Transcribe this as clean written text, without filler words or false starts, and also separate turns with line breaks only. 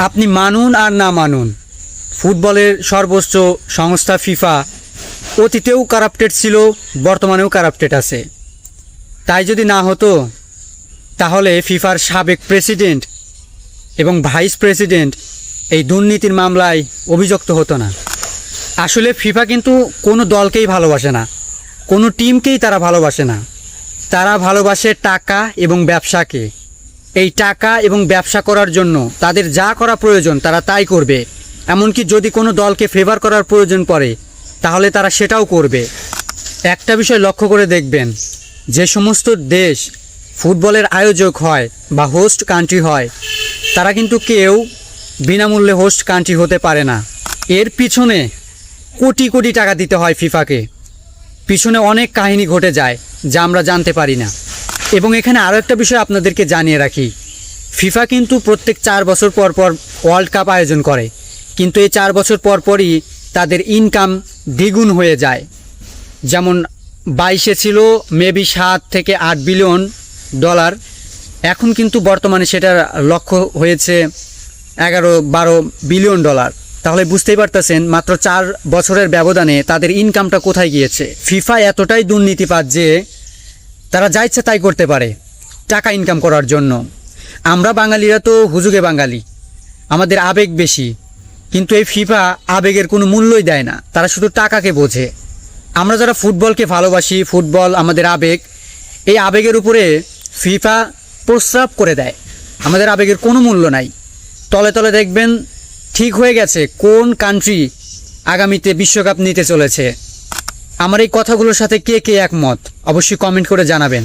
আপনি মানুন আর না মানুন, ফুটবলের সর্বোচ্চ সংস্থা ফিফা অতীতেও কারাপ্টেড ছিল, বর্তমানেও কারাপ্টেড আছে। তাই যদি না হতো তাহলে ফিফার সাবেক প্রেসিডেন্ট এবং ভাইস প্রেসিডেন্ট এই দুর্নীতির মামলায় অভিযুক্ত হতো না। আসলে ফিফা কিন্তু কোনো দলকেই ভালোবাসে না, কোনো টিমকেই তারা ভালোবাসে না। তারা ভালোবাসে টাকা এবং ব্যবসাকে। এই টাকা এবং ব্যবসা করার জন্য তাদের যা করা প্রয়োজন তারা তাই করবে। এমনকি যদি কোনো দলকে ফেভার করার প্রয়োজন পড়ে তাহলে তারা সেটাও করবে। একটা বিষয় লক্ষ্য করে দেখবেন, যে সমস্ত দেশ ফুটবলের আয়োজক হয় বা হোস্ট কান্ট্রি হয়, তারা কিন্তু কেউ বিনামূল্যে হোস্ট কান্ট্রি হতে পারে না। এর পিছনে কোটি কোটি টাকা দিতে হয় ফিফাকে। পিছনে অনেক কাহিনী ঘটে যায় যা আমরা জানতে পারি না। এবং এখানে আরও একটা বিষয় আপনাদেরকে জানিয়ে রাখি, ফিফা কিন্তু প্রত্যেক 4 বছর পর পর ওয়ার্ল্ড কাপ আয়োজন করে, কিন্তু এই 4 বছর পর পরই তাদের ইনকাম দ্বিগুণ হয়ে যায়। যেমন 22-এ ছিল মেবি 7 থেকে 8 বিলিয়ন ডলার, এখন কিন্তু বর্তমানে সেটার লক্ষ্য হয়েছে 11-12 বিলিয়ন ডলার। তাহলে বুঝতেই পারতেছেন মাত্র 4 বছরের ব্যবধানে তাদের ইনকামটা কোথায় গিয়েছে। ফিফা এতটাই দুর্নীতিবাজ যে তারা যা ইচ্ছা তাই করতে পারে টাকা ইনকাম করার জন্য। আমরা বাঙালিরা তো হুজুগে বাঙালি, আমাদের আবেগ বেশি, কিন্তু এই ফিফা আবেগের কোনো মূল্যই দেয় না, তারা শুধু টাকাকে বোঝে। আমরা যারা ফুটবলকে ভালোবাসি, ফুটবল আমাদের আবেগ, এই আবেগের উপরে ফিফা প্রস্রাব করে দেয়। আমাদের আবেগের কোনো মূল্য নাই। তলে তলে দেখবেন ঠিক হয়ে গেছে কোন কান্ট্রি আগামীতে বিশ্বকাপ নিতে চলেছে। আমার এই কথাগুলোর সাথে কে কে একমত অবশ্যই কমেন্ট করে জানাবেন।